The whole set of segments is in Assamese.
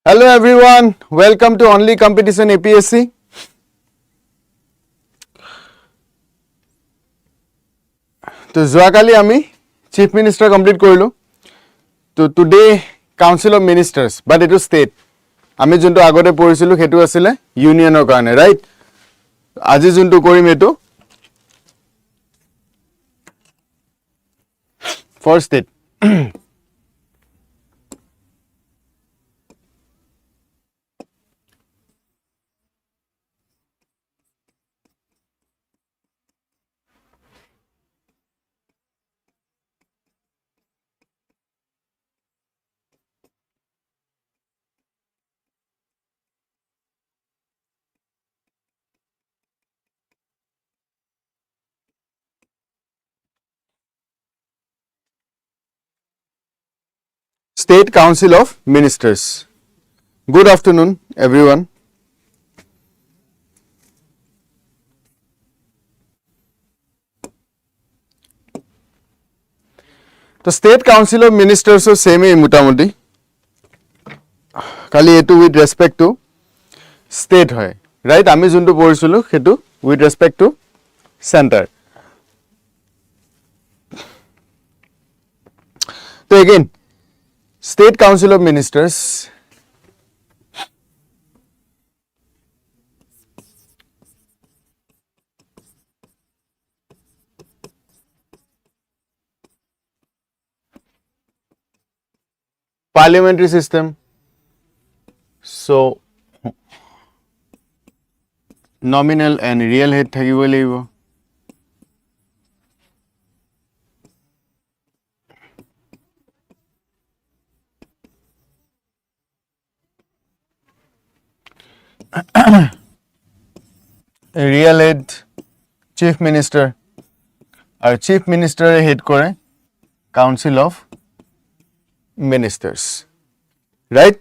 Hello everyone, welcome to Only Competition APSC. So, Zoakali Ami, Chief Minister complete Korilo. So, today, Council of Ministers, but it was state. Ami junto agote porisilu hetu asile union or karne, right? Aji junto kori metu for state. State Council of Ministers. Good afternoon, everyone. The State Council of Ministers are same mutamudi. Kali etu with respect to state hoy, right? Ami junto porisulu hetu with respect to center. So again, State Council of Ministers parliamentary system. So nominal and real head thakibo lagibo. Real head chief minister or chief minister head kore council of ministers, right?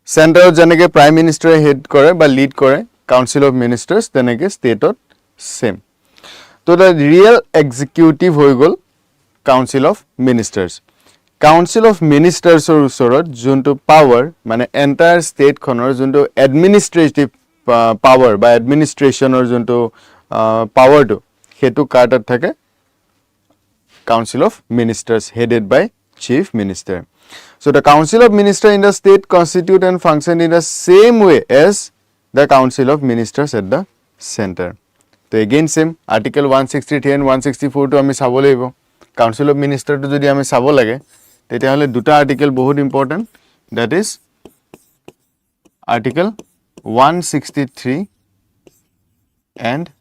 Center janeke prime minister head kore ba lead kore council of ministers, teneke state ot same. So the real executive hoy gol council of ministers. Council of Ministers or usorot junto power mane entire state khonor junto administrative power by administration or junto power to hetu kartar thake Council of Ministers headed by Chief Minister. So the Council of Ministers in the state constitute and function in the same way as the Council of Ministers at the center. So again same article 163 and 164 to ami sabo laibo. Council of Ministers to jodi ami sabo lage tete hole duta article bahut important, that is article 163 and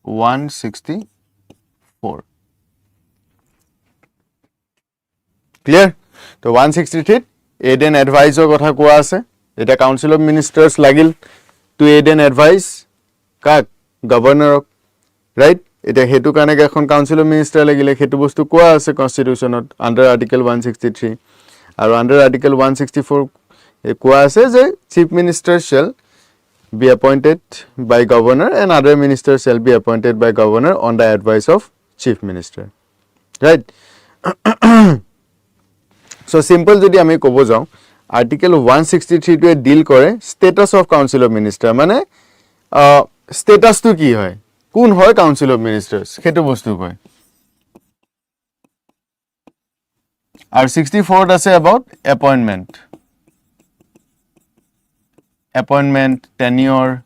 164. Clear? So 163 aid and advise or kotha koa ase. Eta Council of Ministers lagil to aid and advise kak governor, right? Eta hetu kane ekhon Council of Ministers lagile hetu bostu koa ase constitution under article 163 or under article 164 koa ase je chief minister shall be appointed by governor and other ministers shall be appointed by governor on the advice of chief minister, right? So simple jodi ami kobo jao article 163 to deal kore status of council of minister mane status to ki hoy kun hoy council of ministers hetu bostu koy. Our 64 ase about appointment, tenure,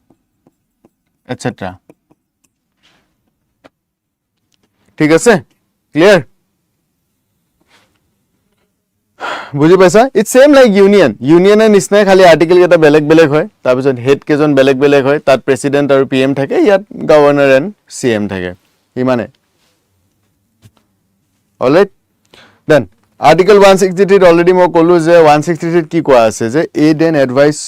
etc. ঠিক আছে, clear? বুজি পাইছা? It's same like union এর নিচিনাই খালি আৰ্টিকেল কেটা বেলেগ বেলেগ হয়, তাৰপিছত হেড কেজন বেলেগ বেলেগ হয়, তাত প্ৰেসিডেন্ট আৰু পিএম থাকে, ইয়াত গভৰ্ণৰ এণ্ড সিএম থাকে, ইমানে। অলৰাইট, দেন আৰ্টিকেল 163 অলৰেডি মই ক'লো যে 163 কি কোৱা আছে যে এড এণ্ড এডভাইস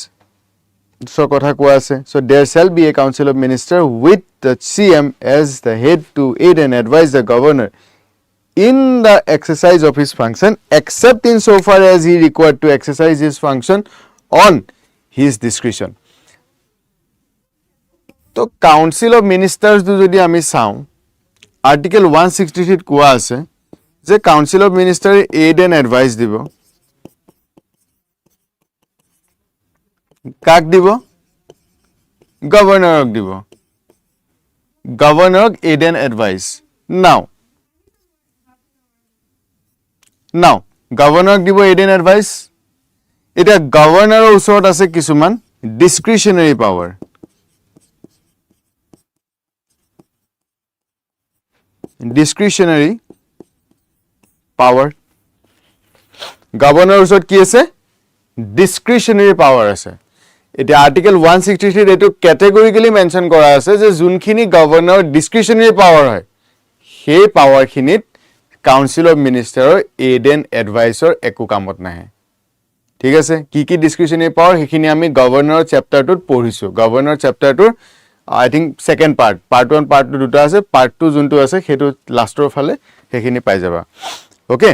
ৰ কথা কোৱা আছে। So there shall be a council of minister with the CM as the head to aid and advise the governor in the exercise of his function except in so far as he required to exercise his function on his discretion. So council of ministers do jodi ami sao article 163 কোৱা আছে যে council of minister aid and advice দিব কাক দিব গভৰ্ণৰক দিব গভৰ্ণৰক এড এণ্ড এডভাইচ নাও গভৰ্ণৰক দিব এড এণ্ড এডভাইচ এটা গভৰ্ণৰৰ ওচৰত আছে কিছুমান ডিসক্ৰিশনাৰী পাৱাৰ গভৰ্ণৰৰ ওচৰত কি আছে ডিসক্ৰিশনাৰী পাৱাৰ আছে এটা আৰ্টিকেল 163 এটো ক্যাটেগৰিক্যালি মেনশন কৰা আছে যে যোনখিনি গভৰ্ণৰৰ ডিসক্ৰিশনাৰী পাৱাৰ হয় সেই পাৱাৰখিনিত কাউন্সিল অফ মিনিষ্টাৰৰ এড এণ্ড এডভাইচৰ একো কামত নাহে ঠিক আছে কি কি ডিসক্ৰিশনাৰী পাৱাৰ হেখিনি আমি গভৰ্ণৰৰ চেপ্টাৰটোত পঢ়িছো গভৰ্ণৰ চেপ্টাৰটোৰ আই থিংক সেকেন্ড পাৰ্ট 1 পাৰ্ট 2 দুটা আছে পাৰ্ট 2 যোনটো আছে হেতু লাষ্টৰ ফালে হেখিনি পাই যাবা ওকে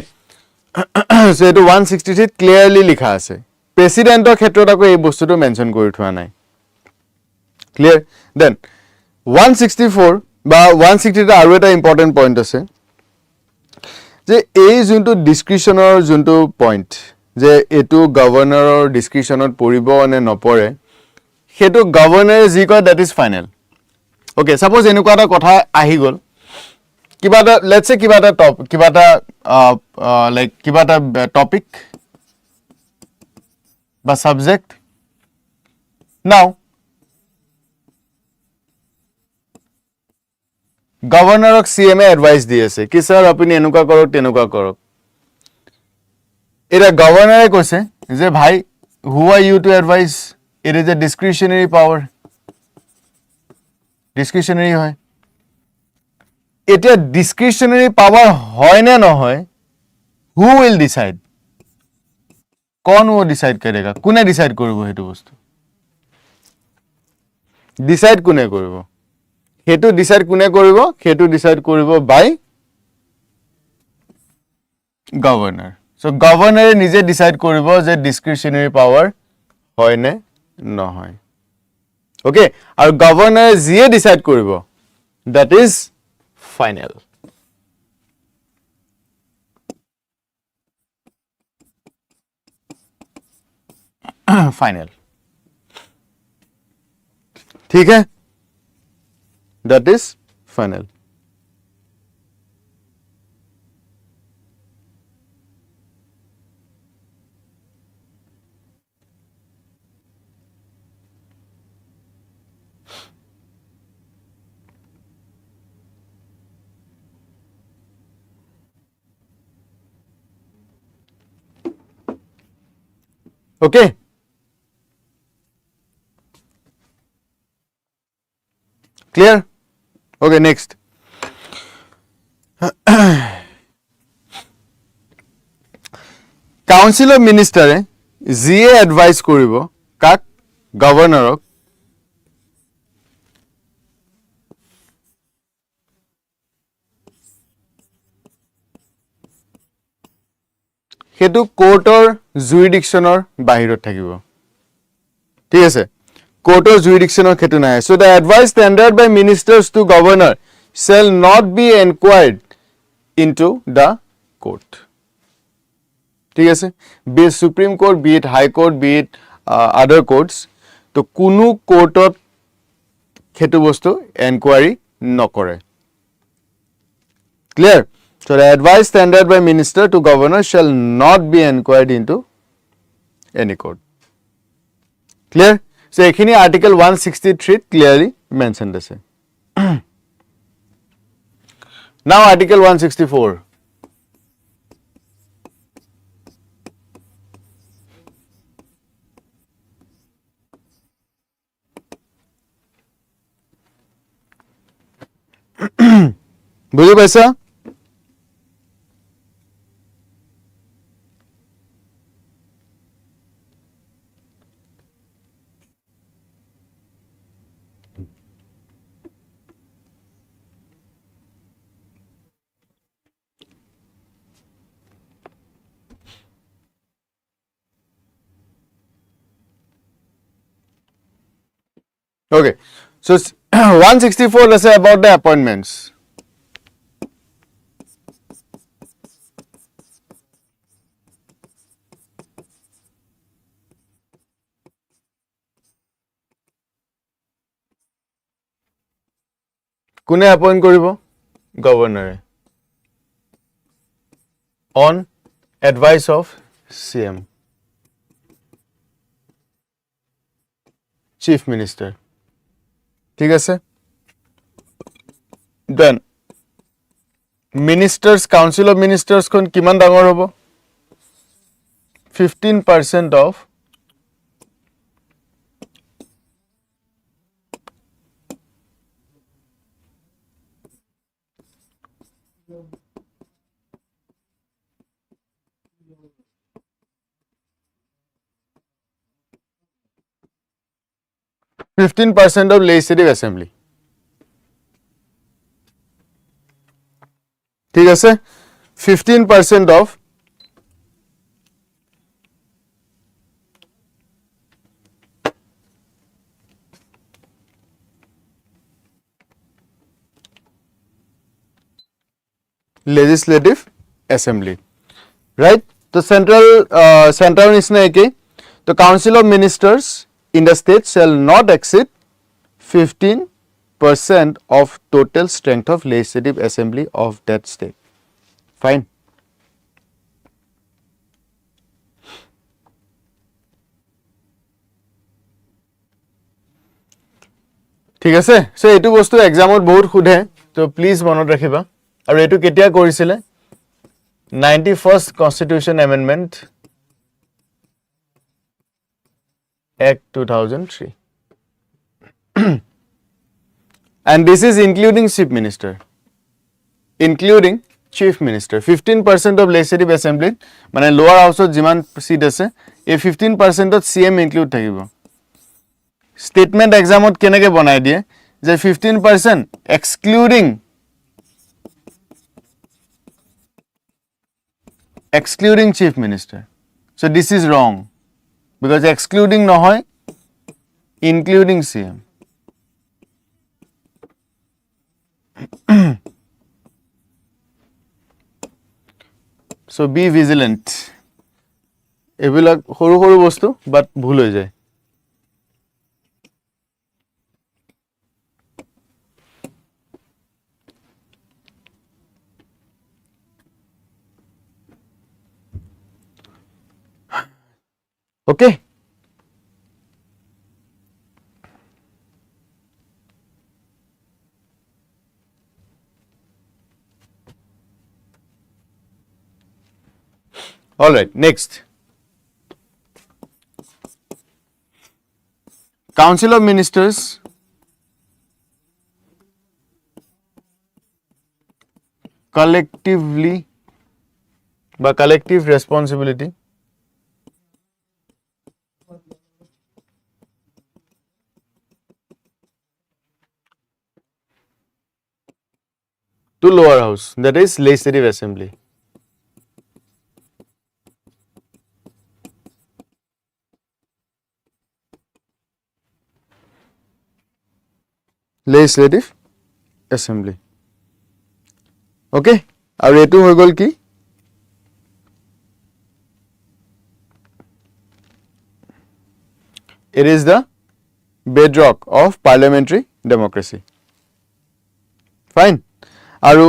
সো এটো 163 ক্লিয়াৰলি লিখা আছে প্ৰেসিডেন্টৰ ক্ষেত্ৰত আকৌ এই বস্তুটো মেনশন কৰি থোৱা নাই ক্লিয়াৰ দেন 164 বা 160 আৰু এটা ইম্পৰ্টেন্ট পইণ্ট আছে যে এই যোনটো ডিসক্ৰিশনৰ যোনটো পইণ্ট যে এটো গভৰ্ণৰৰ ডিসক্ৰিশনত পৰিব নে নপৰে হেতু গভৰ্ণৰে যি কয় that is final okay suppose এনেকুৱা এটা কথা আহি গল কিবা এটা লেটস সে কিবা এটা লাইক কিবা এটা টপিক বা সাবজেক্ট নাও গভৰ্ণৰক সিএম এডভাইস দি আছে কি স্যাৰ আপুনি এনেকুৱা কৰক তেনেকুৱা কৰক এটা গভৰ্ণৰে কৈছে যে ভাই who are you to advise it is a discretionary power discretionary হয় এটা ডিসক্রিশনারি পাওয়ার হয় না নহয় হু উইল ডিসাইড कौन वो डिसाइड करेगा কোনে ডিসাইড কৰিব হেতু বস্তু ডিসাইড কোনে কৰিব হেতু ডিসাইড কোনে কৰিব হেতু ডিসাইড কৰিব বাই গভৰ্ণৰ সো গভৰ্ণৰে নিজে ডিসাইড কৰিব যে ডিসক্ৰিশনাৰি পাওয়াৰ হয় নে নহয় ওকে আৰু গভৰ্ণৰে যিয়ে ডিসাইড কৰিব দ্যাট ইজ ফাইনাল फाइनल ठीक है that is final okay Clear? Okay, next. Council of Minister যিয়ে এডভাইস কৰিব কাক গভৰ্ণৰক হেতু কোৰ্টৰ জুৰিডিকশনৰ বাহিৰত থাকিব ঠিক আছে কোৰ্টৰ জুৰিডিকশনৰ ক্ষেত্ৰত নাই so the advice tendered by ministers to governor shall not be inquired into the court ঠিক আছে be it supreme court be it high court be it other courts তো কোনো কোৰ্টত হেতু বস্তু এনকোয়াৰি নকৰে clear so the advice tendered by minister to governor shall not be inquired into any court clear so ekhini article 163 clearly mentioned ase now article 164 বুঝি পাইছা Okay, so 164 is about the appointments. কোনে appoint কৰিব? Governor. On advice of CM. Chief Minister. ঠিক আছে? Then Ministers, Council of Ministers খন কিমান ডাঙৰ হ'ব? 15% of of Legislative Assembly. ঠিক আছে? 15% of Legislative Assembly. Right? So central nisna ekei. The Council of Ministers in the state shall not exceed 15% of total strength of Legislative Assembly of that state. Fine. ঠিক আছে? So এইটো বস্তু এক্সামত বহুত খুদে, তো প্লিজ মনত ৰাখিবা। আৰু এইটো কেতিয়া কৰিছিলে? 91st Constitution Amendment Act 2003. And this is including Chief Minister. Including Chief Minister. 15% of Legislative Assembly, মানে lower house of jiman seat আছে, এই 15% of CM include থাকিব। Statement examot কেনেকে বনাই দিয়ে যে 15% excluding Chief Minister. So this is wrong because excluding নহয়, including CM. So be vigilant. এইবিলাক সৰু সৰু বস্তু বাট ভুল হৈ যায়। Okay. All right, next. Council of Ministers collectively by collective responsibility to lower house, that is Legislative Assembly. Legislative Assembly. Okay? আৰু এইটো হৈ গ'ল কি? It is the bedrock of parliamentary democracy. Fine. আৰু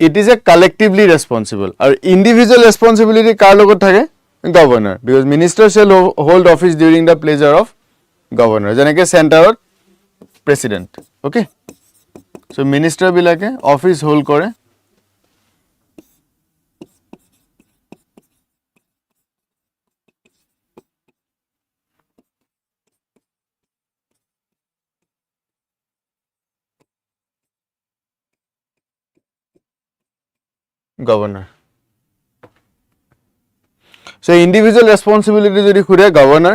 it is a collectively responsible. আৰু individual responsibility কাৰ লগত থাকে? Governor. Because minister shall hold office during the pleasure of governor. যেনেকে চেণ্টাৰত president. Okay? So minister বিলাকে office hold কৰে governor. So individual responsibility jodi khude governor,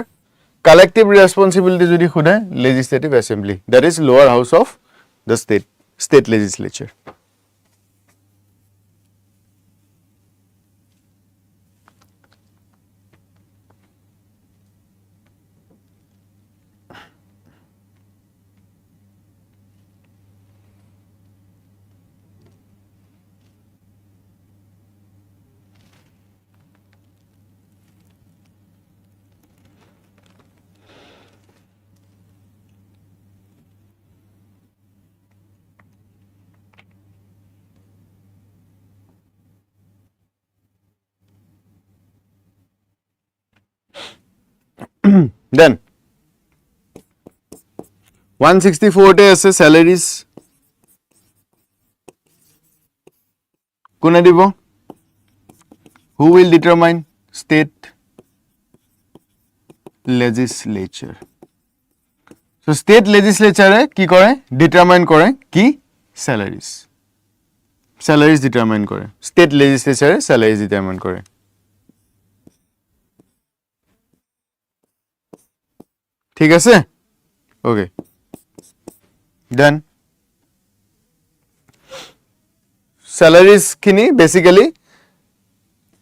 collective responsibility jodi khude Legislative Assembly, that is lower house of the state legislature. Then 164 তে আছে salaries কোনে দিব who will determine state legislature so state legislature কি করে determine করে কি salaries determine করে state legislature salaries determine করে ঠিক আছে okay then salaries খিনি basically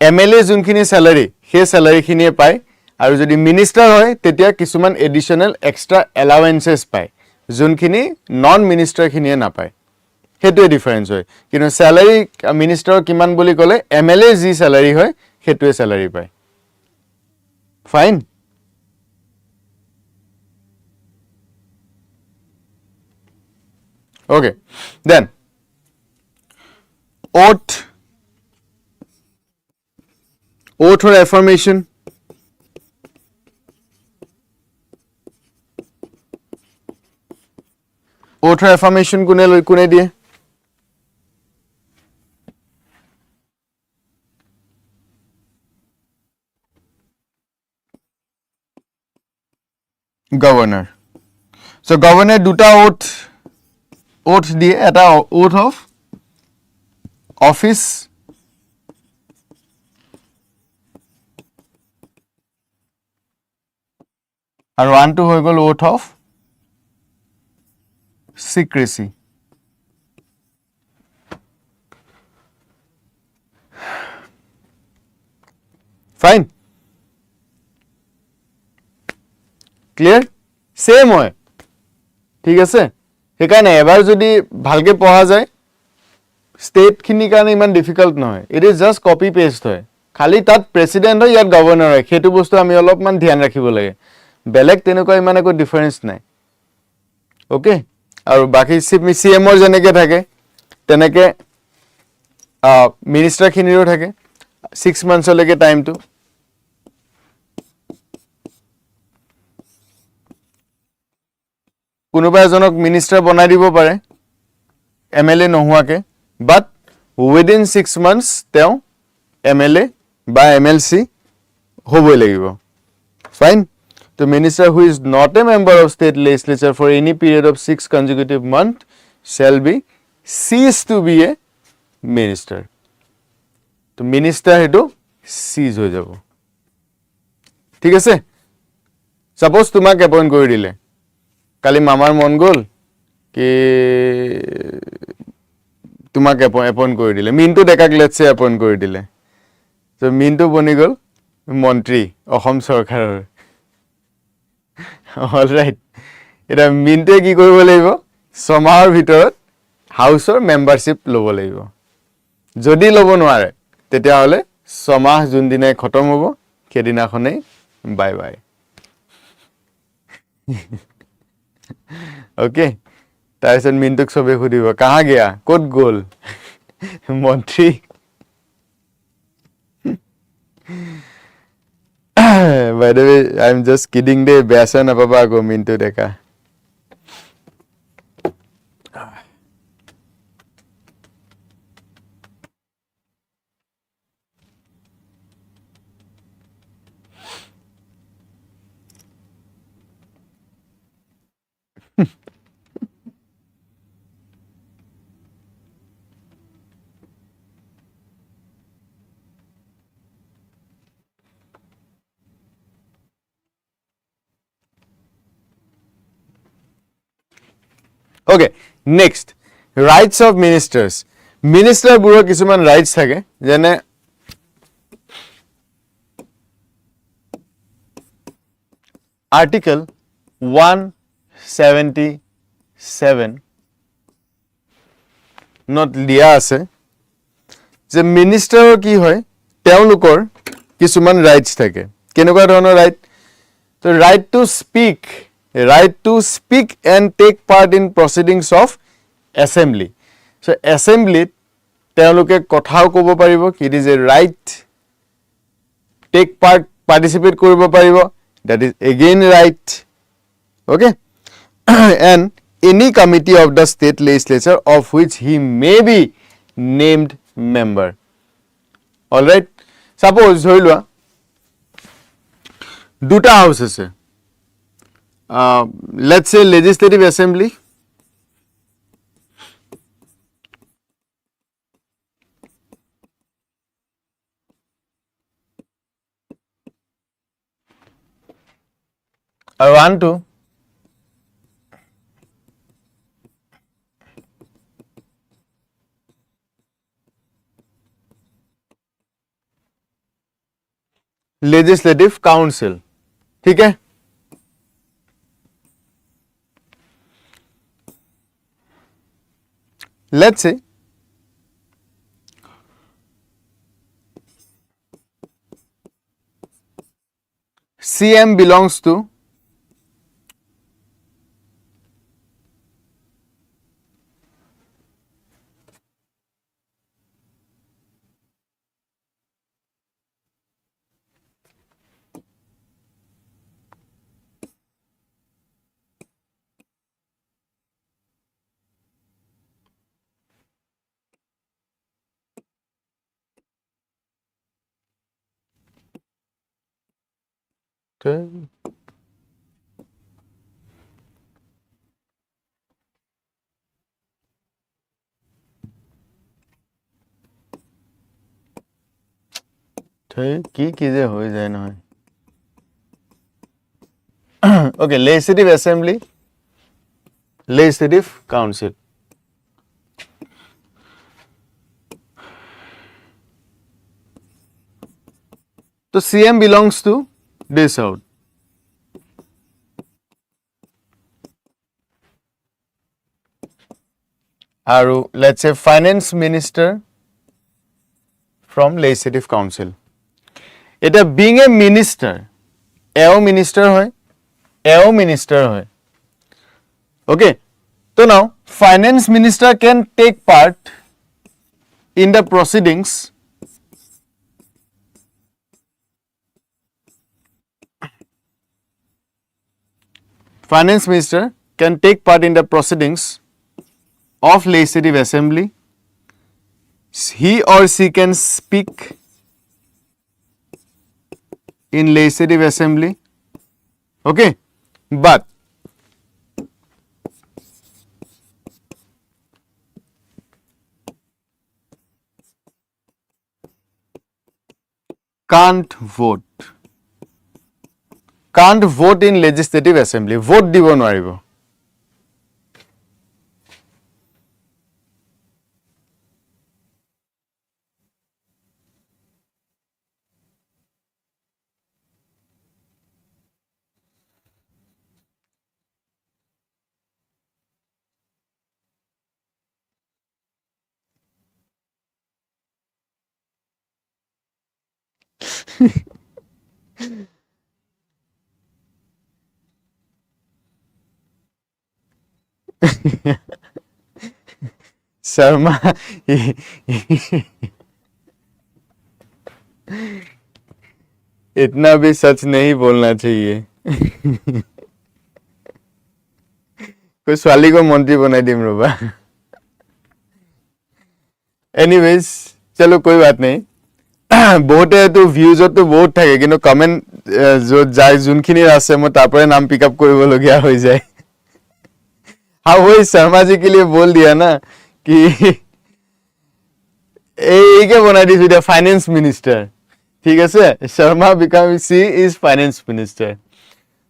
MLA যোনখিনি salary সেই salary খিনিয়ে পায় আৰু যদি মিনিষ্টাৰ হয় তেতিয়া কিছুমান এডিশনাল এক্সট্ৰা এলাউৱেন্সেস পায় যোনখিনি নন মিনিষ্টাৰ খিনিয়ে নাপায় হেতুৱে ডিফাৰেন্স হয় কিন্তু salary মিনিষ্টাৰ কিমান বুলি ক'লে MLA যি salary হয় হেতুৱে salary পায় fine okay then oath or affirmation oath or affirmation kune diye governor so governor duta oath diye eta oath of office আৰু আনটো হৈ গল oath of secrecy fine clear same হয় ঠিক আছে সেইকাৰণে এবাৰ যদি ভালকে পঢ়া যায় স্টেট খিনি কাৰণে ইমান ডিফিকাল্ট নহয় it is just copy paste হয় খালি তাত প্ৰেসিডেন্ট হয় ইয়াত গভৰ্ণৰ হয় সেইটো বস্তু আমি অলপমান ধ্যান ৰাখিব লাগে বেলেগ তেনেকুৱা ইমান একো ডিফাৰেন্স নাই ওকে আৰু বাকি সিএমৰ যেনেকে থাকে তেনেকে মিনিষ্টাৰ খিনিৰো থাকে 6 মান্থছ লৈকে টাইমটো কোনোবা এজনক মিনিষ্টাৰ বনাই দিব পাৰে এমএলএ নোহোৱাকে বাট উইদিন 6 মান্থছ তেওঁ এমএলএ বা এমএলসি হ'বই লাগিব fine The minister who is not a member of state legislature for any period of 6 consecutive months shall be ceased to be a minister. To minister hetu cease ho jabo. ঠিক আছে suppose tumak appoint kori dile kali mamar mon gol ki tumak appoint kori dile mintu dekak let's say appoint kori dile so mintu boni gol মন্ত্ৰী অসম চৰকাৰৰ all right এটা মিনটে কি কৰিব লাগিব সমাহৰ ভিতৰত হাউসৰ মেম্বাৰশিপ লব লাগিব যদি লব নোৱাৰে তেতিয়া হলে সমাহ জুন দিনে খতম হ'ব কেদিনাখনে বাই বাই ওকে তাৰপিছত মিনটুক সবে খুদিব কাহা গয়া ক'ত গ'ল মন্ত্ৰী By the way, I'm just kidding. Day beasa na papa go mintu deka. Okay, next rights of ministers. Minister buro kisuman rights thake jene article 177 not দিয়া আছে যে minister কি হয় তেওলোকৰ কিছুমান rights থাকে কেনেকুৱা ধৰণৰ right তো right to speak and take part in proceedings of assembly so assembly তেওঁলোকে কথাও ক'ব পাৰিব it is a right take part participate কৰিব পাৰিব that is again right. Okay. And any committee of the state legislature of which he may be named member. All right. Suppose ধৰি লোৱা দুটা হাউস আছে, let's say legislative assembly আৰু আনটো legislative council. ठीक है. Let's say CM belongs to কি যে হৈ যায় নহয়. Okay, legislative assembly, legislative council. So CM belongs to this out. Aru, let's say finance minister from legislative council. Eta being a minister, minister hoy. Okay. So now finance minister can take part in the proceedings finance minister can take part in the proceedings of legislative assembly. He or she can speak in legislative assembly. Okay, but can't vote in legislative assembly. Vote দিব নোৱাৰিব. शर्मा इतना भी सच नहीं बोलना चाहिए. कोई ছোৱালী को मंत्री बनाई दिम रबा. एनीवेज चलो कोई बात नहीं. बहुते तो ভিউজ তো বহুত থাকে কিন্তু কমেন্ট যাই যোনখিনি আছে মই তাৰ পৰা নাম পিক আপ কৰিব লগিয়া হৈ যায়. हाँ वही शर्मा जी के लिए बोल दिया ना कि क्या बना दी थी फाइनेंस मिनिस्टर. ठीक है say Sharma become she is finance minister.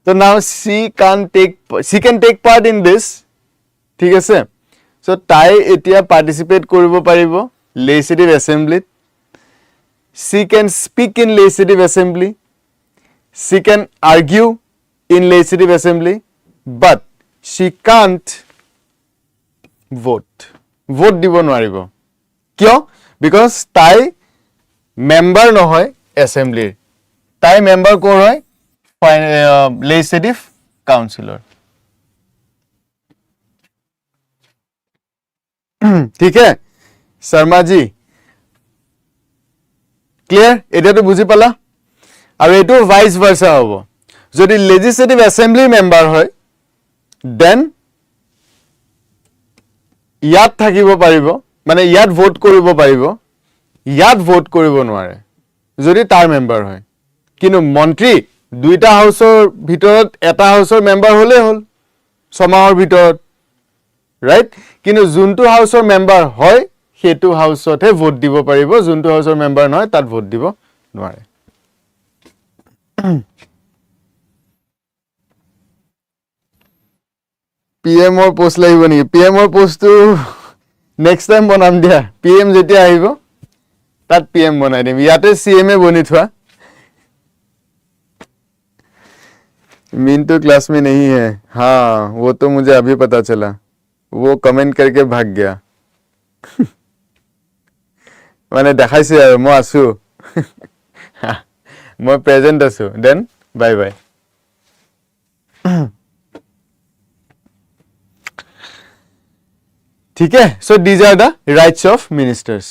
तो now she can take part in this. ठीक है से सो ताई एतिया पार्टिसिपेट करिब पारिबो लेजिस्लेटिव एसेंब्लीत. She can speak in legislative assembly. She can argue in legislative assembly. But she can't vote দিব নোৱাৰিব. কিয়? because তাই মেম্বাৰ নহয় এছেম্বলিৰ. তাই মেম্বাৰ কোৰ হয় legislative councilor. ঠিক है শৰ্মা জি ক্লিয়াৰ? এতিয়াতো বুজি পালা. আৰু এইটো ভাইচ ভাৰ্সা হ'ব. যদি legislative assembly member হয় then ইয়াত থাকিব পাৰিব মানে ইয়াত ভোট কৰিব পাৰিব ইয়াত ভোট কৰিব নোৱাৰে যদি তাৰ মেম্বাৰ হয় কিন্তু মন্ত্ৰী দুইটা হাউসৰ ভিতৰত এটা হাউসৰ মেম্বাৰ হলে হল সমাহৰ ভিতৰত ৰাইট কিন্তু যোনটো হাউসৰ মেম্বাৰ হয় হেতু হাউসতহে ভোট দিব পাৰিব যোনটো হাউসৰ মেম্বাৰ নহয় তাত ভোট দিব নোৱাৰে PM or post লাগিব নেকি PM or post to next time বনাম দিয়া PM যেতিয়া আহিব তাত PM বনাই দিম ইয়াতে CM বনি থোৱা मिंटू क्लास में नहीं है हाँ वो तो मुझे अभी पता चला वो कमेंट करके भाग गया मैंने দেখাইছে আৰু মই আছো মই প্ৰেজেন্ট আছো দেন বাই বাই ठीक है so these are the rights of ministers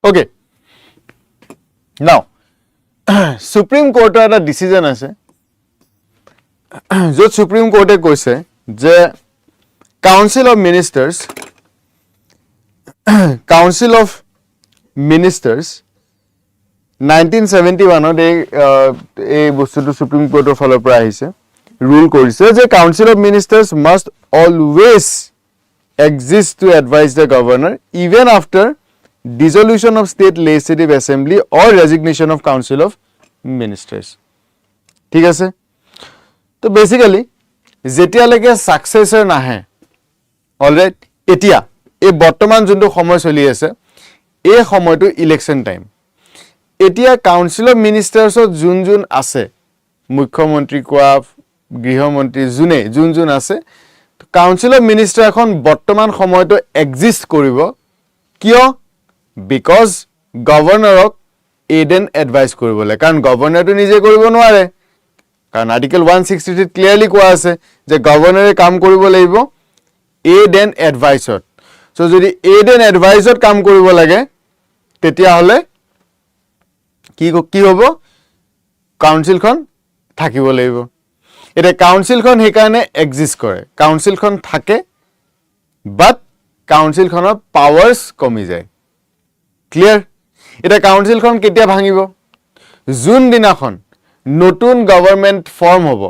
okay now supreme court er a decision ase जो सुप्रीम कोर्टे কৈছে যে কাউন্সিল অফ মিনিষ্টাৰ্স 1971 এই বস্তুটো সুপ্ৰিম কোৰ্টেৰ ফলৰ পৰা আহিছে ৰুল কৰিছে যে council of ministers must always exist to advise the governor even after dissolution of state legislative assembly or resignation of council of ministers ঠিক আছে তো বেসিক্যালি যেতিয়ালৈকে সাকসেসৰ নাহে অলৰাইট এতিয়া এই বৰ্তমান যোনটো সময় চলি আছে এই সময়টো ইলেকশন টাইম এতিয়া কাউন্সিল অফ মিনিষ্টাৰ্ছত যোন আছে মুখ্যমন্ত্ৰী কোৱা গৃহমন্ত্ৰী যোন আছে কাউন্সিল অফ মিনিষ্টাৰ এখন বৰ্তমান সময়টো এক্সিষ্ট কৰিব কিয় বিকজ গভৰ্ণৰক এড এণ্ড এডভাইস কৰিবলৈ কাৰণ গভৰ্ণৰটো নিজে কৰিব নোৱাৰে কাৰণ আৰ্টিকেল 163 ক্লিয়াৰলি কোৱা আছে যে গভৰ্ণৰে কাম কৰিব লাগিব এড এণ্ড এডভাইসত সো যদি এড এণ্ড এডভাইসত কাম কৰিব লাগে তেতিয়া হলে কি হ'ব কাউন্সিলখন থাকিব লাগিব এটা কাউন্সিলখন হেকাৰণে এক্সিষ্ট কৰে কাউন্সিলখন থাকে বাট কাউন্সিলখনৰ পাৱাৰস কমি যায় ক্লিয়াৰ এটা কাউন্সিলখন কেতিয়া ভাঙিব জুন দিনাখন নতুন গভৰ্নমেন্ট ফৰ্ম হ'ব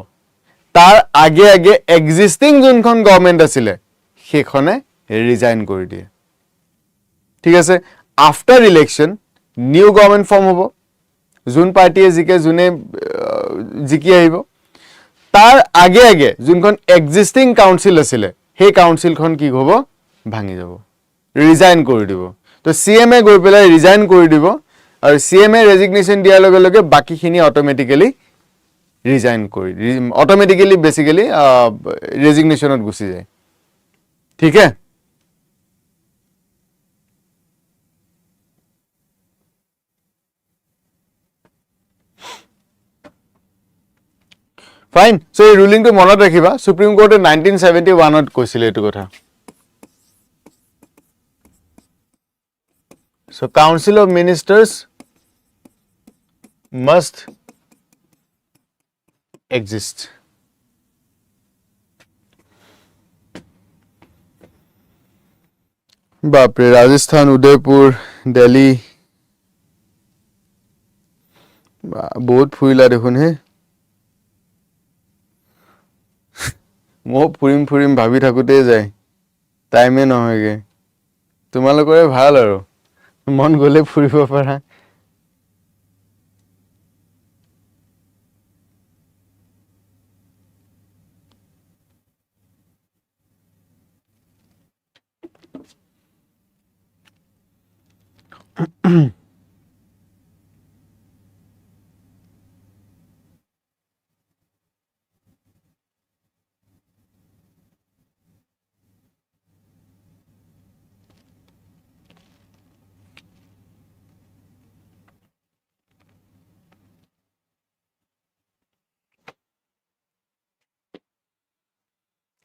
তাৰ আগে আগে এক্সিস্টিং যোনখন গভৰ্নমেন্ট আছিল সেইখনে ৰিজাইন কৰি দিয়ে ঠিক আছে after election new government form হ'ব যোন পাৰ্টিয়ে জিকে যোনে জিকি আহিব তাৰ আগে আগে যোনখন এক্সিস্টিং কাউন্সিল আছিল সেই কাউন্সিলখন কি হ'ব ভাঙি যাব ৰিজাইন কৰি দিব তো সিএমএ গৈ পেলাই ৰিজাইন কৰি দিব আৰু সিএমএ ৰেজিগনেশন দিয়াৰ লগে লগে বাকিখিনি অটোমেটিক্যালি ৰিজাইন কৰি অটোমেটিক্যালি বেসিক্যালি ৰেজিগনেশনত গুচি যায় ঠিক আছে ফাইন সো এই ৰুলিংটো মনত ৰাখিবা সুপ্রিম কোর্টে 1971 ত কৈছিল এটো কথা So Council of Ministers must exist. बापरे राजस्थान उदयपुर दिल्ली बहुत ফুৰিলা দেখোন হে মই ফুৰিম ভাবি থাকোতে যায় টাইমে নহয়গে তোমালোকৰে ভাল আৰু মন গলে ফুৰিব পাৰা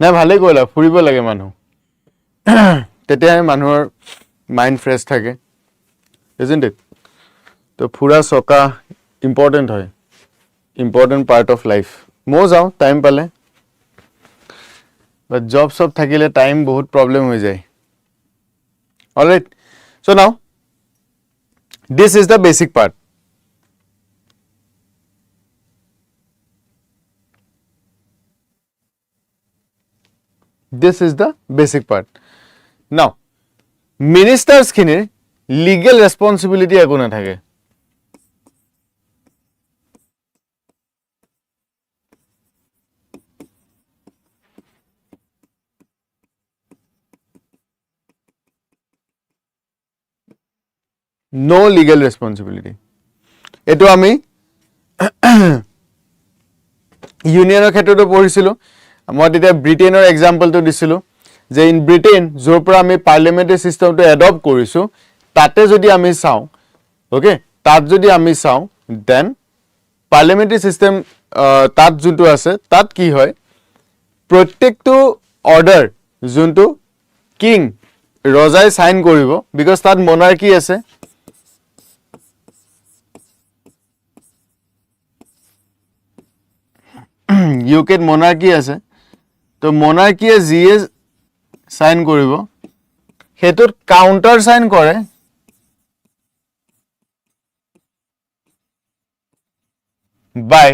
নাই ভালেই কৰিলা, ফুৰিব লাগে মানুহ, তেতিয়াহে মানুহৰ মাইণ্ড ফ্ৰেছ থাকে, isn't it? তো ফুৰা চকা ইম্পৰ্টেণ্ট হয়, ইম্পৰ্টেণ্ট পাৰ্ট অফ লাইফ। ময়ো যাওঁ টাইম পালে, বাট জব চব থাকিলে টাইম বহুত প্ৰব্লেম হৈ যায়। অলৰাইট, চ' নাও this is the basic part. This is the basic part. Now, ministers খিনিৰ legal responsibility একো নাথাকে। No legal responsibility. এইটো আমি ইউনিয়নৰ ক্ষেত্ৰতো পঢ়িছিলোঁ। মই তেতিয়া ব্ৰিটেইনৰ এক্সাম্পলটো দিছিলোঁ যে ইন ব্ৰিটেইন য'ৰ পৰা আমি পাৰ্লিয়ামেণ্টাৰী ছিষ্টেমটো এডপ্ট কৰিছোঁ, তাতে যদি আমি চাওঁ, অ'কে, তাত যদি আমি চাওঁ, দেন পাৰ্লিয়ামেণ্টাৰী ছিষ্টেম তাত যোনটো আছে, তাত কি হয়, প্ৰত্যেকটো অৰ্ডাৰ যোনটো কিং ৰজাই চাইন কৰিব, বিকজ তাত মনাৰ্কি আছে, ইউকেত মনাৰ্কি আছে, তো মনাৰ্কিয়ে যিয়ে চাইন কৰিব সেইটোত কাউণ্টাৰ চাইন কৰে বাই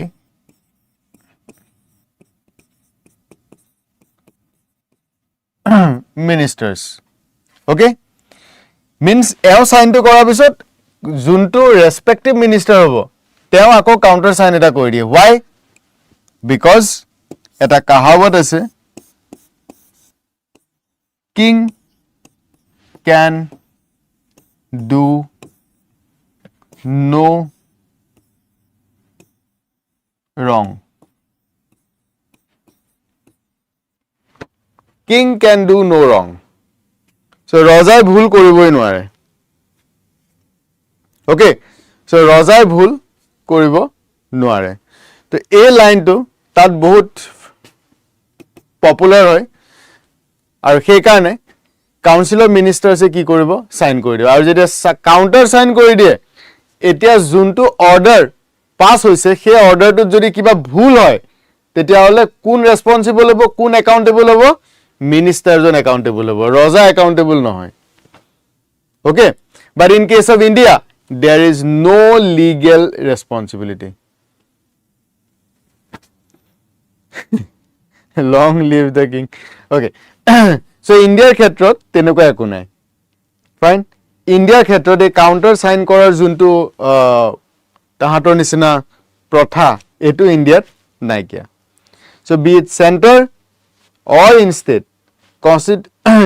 মিনিষ্টাৰ্ছ। অ'কে, মিনছ এওঁ চাইনটো কৰাৰ পিছত যোনটো ৰেচপেক্টিভ মিনিষ্টাৰ হ'ব তেওঁ আকৌ কাউণ্টাৰ চাইন এটা কৰি দিয়ে। ৱাই? বিকজ এটা কাহাৱত আছে, king can do no wrong. King can do no wrong. So ৰজাই ভুল কৰিবই নোৱাৰে। অ'কে, চ' ৰজাই ভুল কৰিব নোৱাৰে। তো এই লাইনটো তাত বহুত পপুলাৰ হয়, আৰু সেইকাৰণে কাউন্সিল অফ মিনিষ্টাৰ্ছে কি কৰিব, চাইন কৰি দিব। আৰু যেতিয়া কাউণ্টাৰ চাইন কৰি দিয়ে, এতিয়া যোনটো অৰ্ডাৰ পাছ হৈছে সেই অৰ্ডাৰটোত যদি কিবা ভুল হয়, তেতিয়াহ'লে কোন ৰেছপনচিবল হ'ব, কোন একাউণ্টেবল হ'ব, মিনিষ্টাৰজন একাউণ্টেবল হ'ব, ৰজা একাউণ্টেবল নহয়। Okay, but in case of India there is no' legal responsibility. Long live the king. Okay, so' ইণ্ডিয়াৰ ক্ষেত্ৰত তেনেকুৱা একো নাই। ফাইন, ইণ্ডিয়াৰ ক্ষেত্ৰত এই কাউণ্টাৰ চাইন কৰাৰ যোনটো তাহাঁতৰ নিচিনা প্ৰথা, এইটো ইণ্ডিয়াত নাইকিয়া। So' be it centre or in state,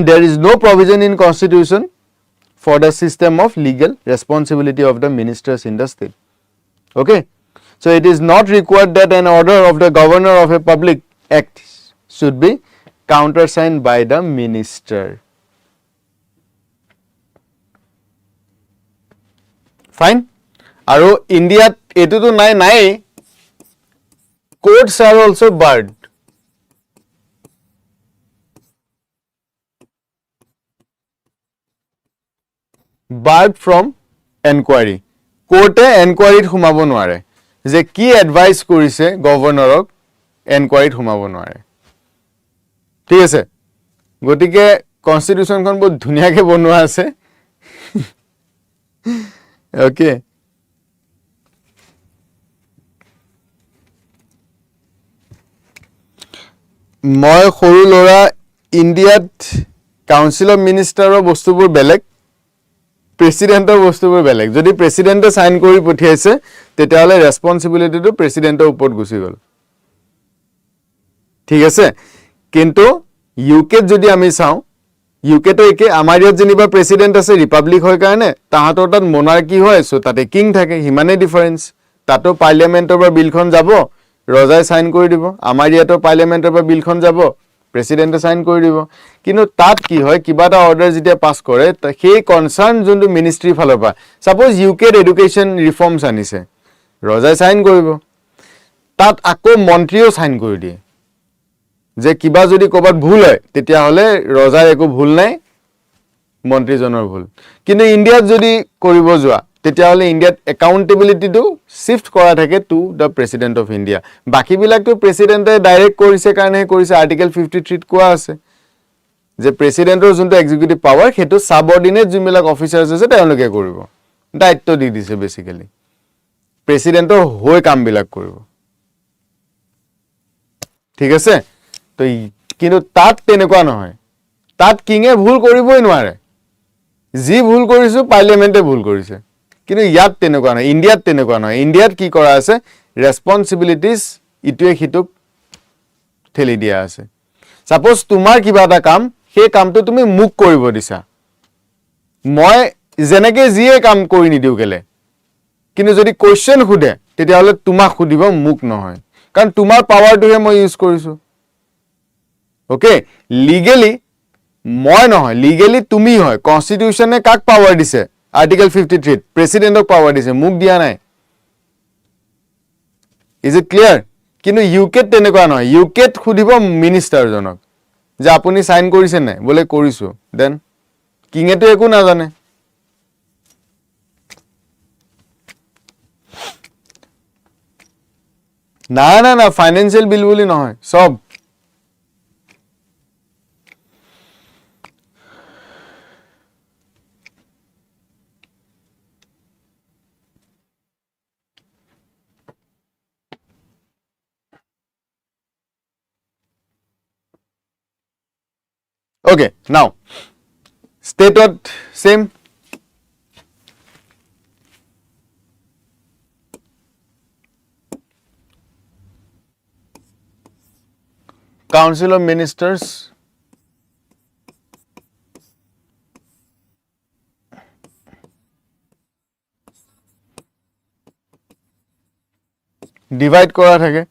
there is no provision in constitution for the system of legal responsibility of the ministers in the state. Okay, so it is not required that an order of the governor of a public act should be countersigned by the minister. Fine, আৰু ইণ্ডিয়াত এইটোতো নাই, courts are also barred. Barred from enquiry. কোৰ্টে এনকুৱাৰীত সোমাব নোৱাৰে, যে কি এডভাইচ কৰিছে গভৰ্ণৰক এনকুৱাৰীত সোমাব নোৱাৰে। ঠিক আছে, গতিকে কনষ্টিটিউশ্যনখন বহুত ধুনীয়াকৈ বনোৱা আছে। অ'কে, মই সৰু ল'ৰা, ইণ্ডিয়াত কাউন্সিল অফ মিনিষ্টাৰৰ বস্তুবোৰ বেলেগ, প্ৰেচিডেণ্টৰ বস্তুবোৰ বেলেগ। যদি প্ৰেচিডেণ্টে চাইন কৰি পঠিয়াইছে, তেতিয়াহ'লে ৰেছপনচিবিলিটিটো প্ৰেচিডেণ্টৰ ওপৰত গুচি গ'ল। ঠিক আছে, কিন্তু ইউকেত যদি আমি চাওঁ, ইউকেতো একে। আমাৰ ইয়াত যেনিবা প্ৰেচিডেণ্ট আছে, ৰিপাব্লিক হয় কাৰণে, তাহাঁতৰ তাত মনাৰ্কি হয়, চ' তাতে কিং থাকে, সিমানেই ডিফাৰেঞ্চ। তাতো পাৰ্লিয়ামেণ্টৰ পৰা বিলখন যাব, ৰজাই চাইন কৰি দিব। আমাৰ ইয়াতো পাৰ্লিয়ামেণ্টৰ পৰা বিলখন যাব, প্ৰেচিডেণ্টে চাইন কৰি দিব। কিন্তু তাত কি হয়, কিবা এটা অৰ্ডাৰ যেতিয়া পাছ কৰে, সেই কনচাৰ্ণ যোনটো মিনিষ্ট্ৰীৰ ফালৰ পৰা, ছাপ'জ ইউকেত এডুকেশ্যন ৰিফৰ্মছ আনিছে, ৰজাই চাইন কৰিব, তাত আকৌ মন্ত্ৰীয়েও চাইন কৰি দিয়ে। যে কিবা যদি ক'বাত ভুল হয় তেতিয়া হলে ৰজাৰ একো ভুল নাই মন্ত্ৰীজনৰ ভুল কিন্তু ইণ্ডিয়াত যদি কৰিব যোৱা তেতিয়া হলে ইণ্ডিয়াত একাউন্টেবিলিটিটো শিফট কৰা থাকে to the president of India বাকি বিলাকটো প্ৰেসিডেন্টে ডাইৰেক্ট কৰিছে কাৰণে কৰিছে আৰ্টিকেল 53 ত কোৱা আছে যে প্ৰেসিডেন্টৰ যোনটো এক্সিকিউটিভ পাৱাৰ হেতু সাবঅৰ্ডিনেট যিবিলাক অফিচাৰ্ছ আছে তেওঁলোকে কৰিব দায়িত্ব দি দিছে বেসিক্যালি প্ৰেসিডেন্টৰ হৈ কাম বিলাক কৰিব ঠিক আছে তো কিন্তু তাত তেনেকুৱা নহয় তাত কিঙে ভুল কৰিবই নোৱাৰে যি ভুল কৰিছো পাৰ্লিয়ামেন্টে ভুল কৰিছে কিন্তু ইয়াত তেনেকুৱা নহয় ইণ্ডিয়াত তেনেকুৱা নহয় ইণ্ডিয়াত কি কৰা আছে ৰেসপন্সিবিলিটিজ ইটোৱে হিতুক ঠেলি দিয়া আছে সাপোজ তোমাৰ কিবা এটা কাম সেই কামটো তুমি মুক কৰিব দিছা মই জেনেকে জিয়ে কাম কৰি নিদিও কেলে কিন্তু যদি কোৱেশ্চন খুদে তেতিয়া হলে তোমাক খুদিব মুক নহয় কাৰণ তোমাৰ পাৱাৰটোহে মই ইউজ কৰিছো ওকে লিগেলি মই নহয় লিগেলি তুমি হয় কনস্টিটিউশনে কাক পাৱাৰ দিছে আৰ্টিকেল 53 প্ৰেসিডেন্টক পাৱাৰ দিছে মুক দিয়া নাই ইজ ইট ক্লিয়াৰ কিন্তু ইউকেত তেনেকুৱা নহয় ইউকেত খুদিব মিনিষ্টাৰ জনক যে আপুনি সাইন কৰিছে নাই বলে কৰিছো দেন কিঙেটো একো নাজানে না না না ফাইনান্সিয়েল বিল বুলি নহয় সব Okay, now state of same Council of Ministers divide করা থাকে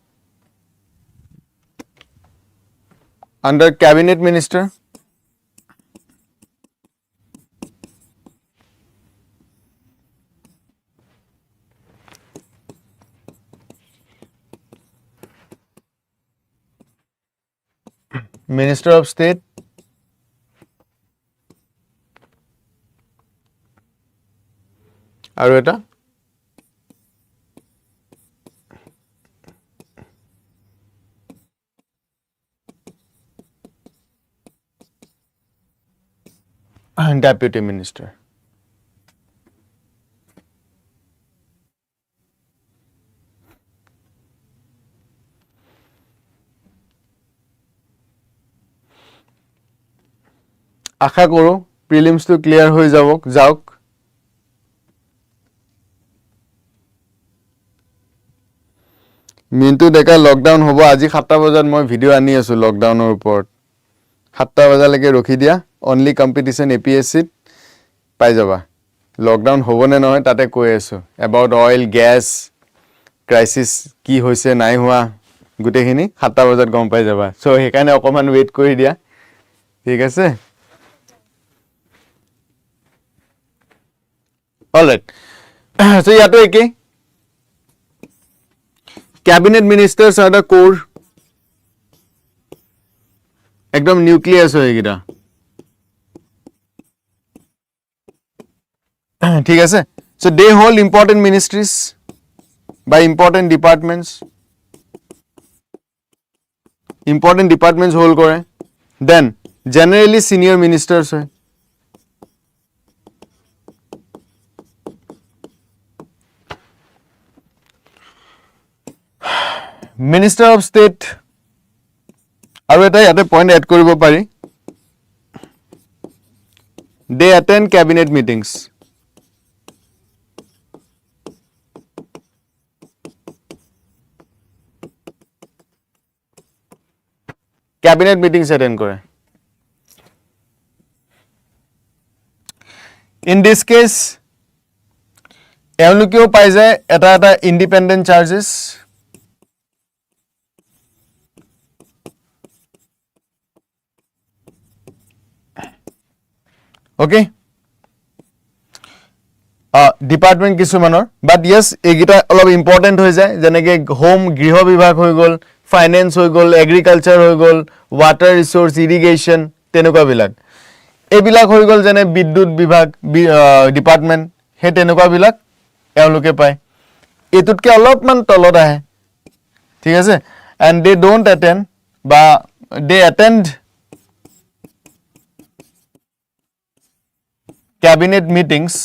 under cabinet minister Minister of State আৰু এটা Deputy Minister আশা কৰো প্ৰিলিমছ তো ক্লিয়াৰ হৈ যাওক মিন্টু ডেকা লকডাউন হ'ব আজি 7টা বজাত মই ভিডিও আনি আছো লকডাউনৰ ওপৰত 7টা বজালৈকে ৰখি দিয়া অনলি কম্পিটিশন APSC পাই যাবা লকডাউন হ'ব নে নহয় তাতে কৈ আছো এবাউট অইল গ্যাস ক্ৰাইসিস কি হৈছে নাই হোৱা গুটেখিনি 7টা বজাত গম পাই যাবা সো হেকানে অকমান ওয়েট কৰি দিয়া ঠিক আছে All right. So, yeah, to okay. Cabinet ministers are the core. एकदम nucleus होएगा. ठीक है से. So, they hold important ministries by important departments. Important departments hold करे. Then, generally senior ministers है. Minister of State আৰু এটা ইয়াতে পইণ্ট এড কৰিব পাৰি they attend cabinet meetings cabinet meetings attend কৰে in this case এওঁলোকেও পাই যায় এটা independent charges Okay department কিছুমানৰ but yes এইগিটা অলপ important হৈ যায় যেনেকে হোম গৃহ বিভাগ হৈ গল ফাইনেন্স হৈ গ'ল, এগ্ৰিকালচাৰ হৈ গ'ল, ৱাটাৰ ৰিচোৰ্চ, ইৰিগেশ্যন, তেনেকুৱাবিলাক। এইবিলাক হৈ গ'ল যেনে বিদ্যুৎ বিভাগ, ডিপাৰ্টমেণ্ট, সেই তেনেকুৱাবিলাক এওঁলোকে পায়। এইটোতকৈ অলপমান তলত আহে, ঠিক আছে। এণ্ড দে ডোণ্ট এটেণ্ড বা দে attend cabinet meetings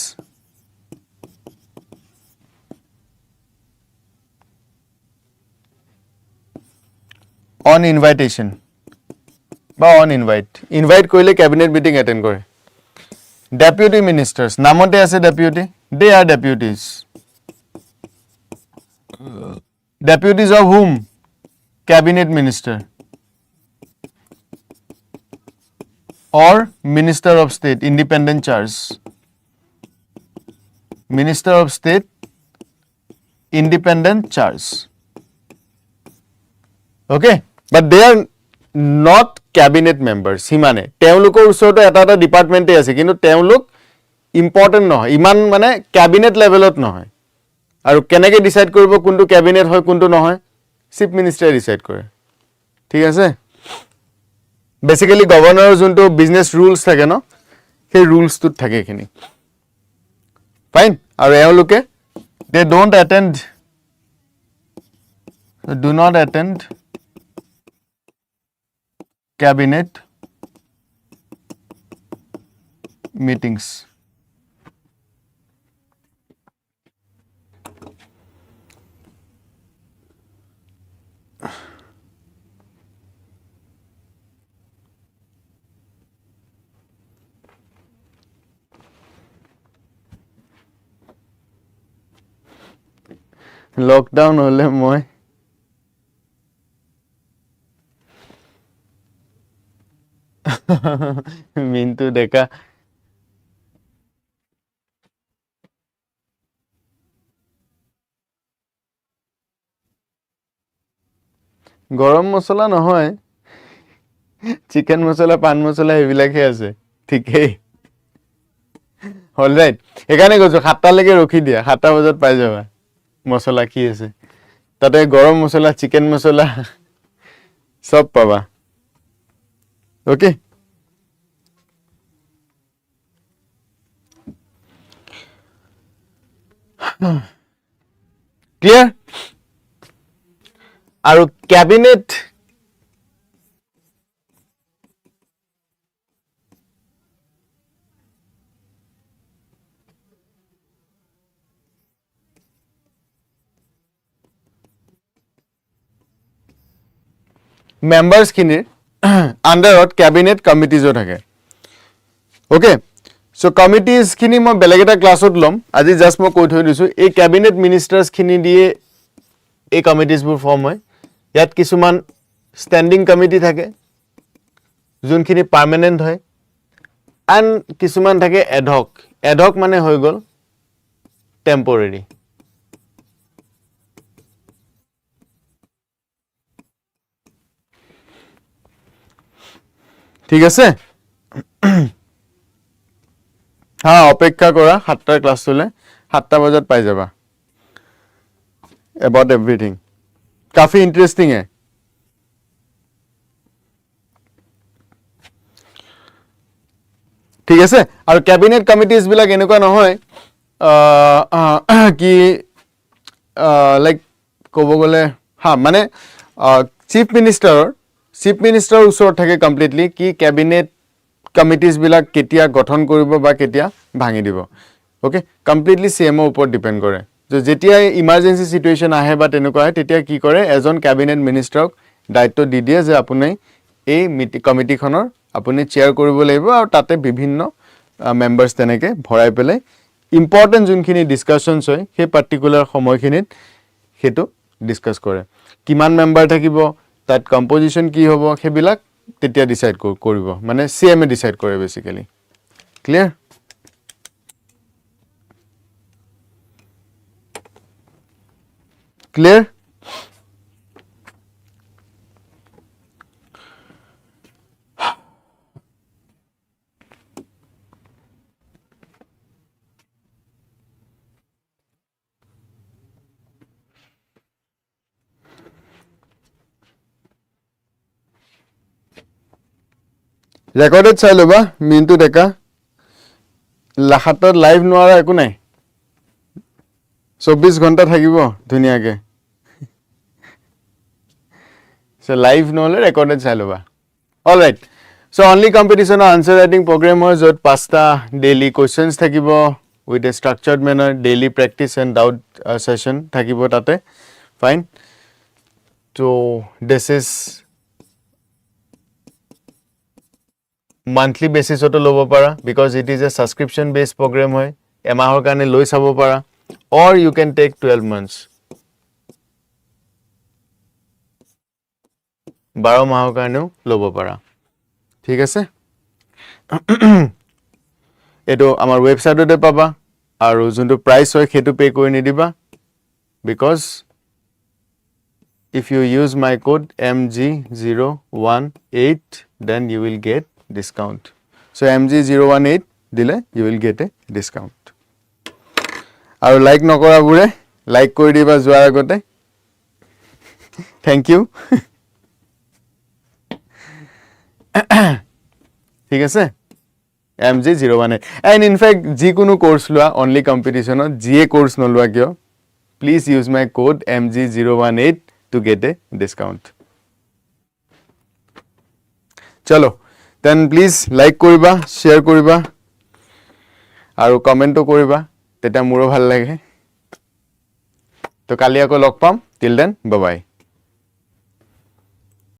on invitation বা on invite কৰিলে cabinet meeting attend কৰে। Deputy ministers, নামতে আছে deputy, they are deputies. Deputies of whom? Cabinet minister or minister of state, independent charge. Minister of state, independent charge. Okay, but they are not cabinet members. সিমানে তেওঁলোকৰ ওচৰতে এটা ডিপাৰ্টমেণ্টে আছে, কিন্তু তেওঁলোক ইম্পৰ্টেণ্ট নহয়, ইমান মানে কেবিনেট লেভেলত নহয়। আৰু কেনেকৈ ডিচাইড কৰিব কোনটো কেবিনেট হয় কোনটো নহয়? চিফ মিনিষ্টাৰে ডিচাইড কৰে, ঠিক আছে। বেচিকেলি গভৰ্ণৰৰ যোনটো বিজনেছ ৰুলছ থাকে ন, সেই ৰুলছটোত থাকে এইখিনি। ফাইন। আৰু এওঁলোকে they don't attend, do not attend cabinet meetings. Lockdown হলে মই মিন্টু ডেকা গৰম মছলা নহয়, চিকেন মছলা, পান মছলা সেইবিলাকহে আছে, ঠিকেই। হল ৰাইট, সেইকাৰণে কৈছো 7টালৈকে ৰখি দিয়া, 7টা বজাত পাই যাবা মছলা কি আছে। তাতে গৰম মছলা, চিকেন মছলা সব পাবা। Okay, clear. আৰু কেবিনেট মেম্বাৰ্ছখিনিৰ আণ্ডাৰত কেবিনেট কমিটিজো থাকে। অ'কে, চ' কমিটিজখিনি মই বেলেগ এটা ক্লাছত ল'ম, আজি জাষ্ট মই কৈ থৈ দিছোঁ। এই কেবিনেট মিনিষ্টাৰ্ছখিনি দিয়ে এই কমিটিজবোৰ ফৰ্ম হয়। ইয়াত কিছুমান ষ্টেণ্ডিং কমিটি থাকে যোনখিনি পাৰ্মানেণ্ট হয়, এণ্ড কিছুমান থাকে এডহক। এডহক মানে হৈ গ'ল টেম্পৰেৰী। ঠিক আছে, হা অপেক্ষা কৰা 7টাৰ ক্লাছটোলৈ, 7টা বজাত পাই যাবা। এবাউট এভৰিথিং কাফি ইণ্টাৰেষ্টিং হে। ঠিক আছে, আৰু কেবিনেট কমিটিজবিলাক এনেকুৱা নহয় কি লাইক ক'ব গ'লে হা, মানে চিফ মিনিষ্টাৰৰ ওচৰত থাকে কমপ্লিটলি কি কেবিনেট কমিটিজবিলাক কেতিয়া গঠন কৰিব বা কেতিয়া ভাঙি দিব। অ'কে, কমপ্লিটলি CMৰ ওপৰত ডিপেণ্ড কৰে। যেতিয়া ইমাৰ্জেঞ্চি চিটুৱেশ্যন আহে বা তেনেকুৱা হয়, তেতিয়া কি কৰে, এজন কেবিনেট মিনিষ্টাৰক দায়িত্ব দি দিয়ে যে আপুনি এই কমিটিখনৰ আপুনি চেয়াৰ কৰিব লাগিব, আৰু তাতে বিভিন্ন মেম্বাৰ্ছ তেনেকৈ ভৰাই পেলাই ইম্পৰ্টেণ্ট যোনখিনি ডিছকাশ্যনছ হয় সেই পাৰ্টিকুলাৰ সময়খিনিত সেইটো ডিছকাছ কৰে। কিমান মেম্বাৰ থাকিব, তাত কম্পজিশ্যন কি হ'ব, সেইবিলাক তেতিয়া ডিচাইড কৰিব, মানে CMে ডিচাইড কৰে বেচিকেলি। ক্লিয়াৰ? ক্লিয়াৰ? ৰেকৰ্ডেড চাই ল'বা মিনটো ডেকা লাখাতত লাইভ নোৱাৰা একো নাই 24 ঘণ্টা থাকিব ধুনীয়াকে so live নহলে ৰেকৰ্ডেড চাই ল'বা all right so only competition answer writing program হয় যত 5টা daily questions থাকিব with a structured manner daily practice and doubt session থাকিব তাতে fine so this is monthly basis oto lobo para because it is a subscription based program hoy emahor kane loi sabo para or you can take 12 months 12 mahor kane lobo para thik ase eto amar website ote paba aru junto price hoy khetu pay kori ni diba because if you use my code mg018 then you will get discount so mg018 dile you will get a discount aru like nokora bure like kori diba joar agote thank you ঠিক আছে mg018 and in fact jikunu course lua only competition GA course no lua kyo please use my code mg018 to get a discount chalo then please like koriba share koriba aru comment to koriba teta muro bhal lage to kali ako log pam till then bye bye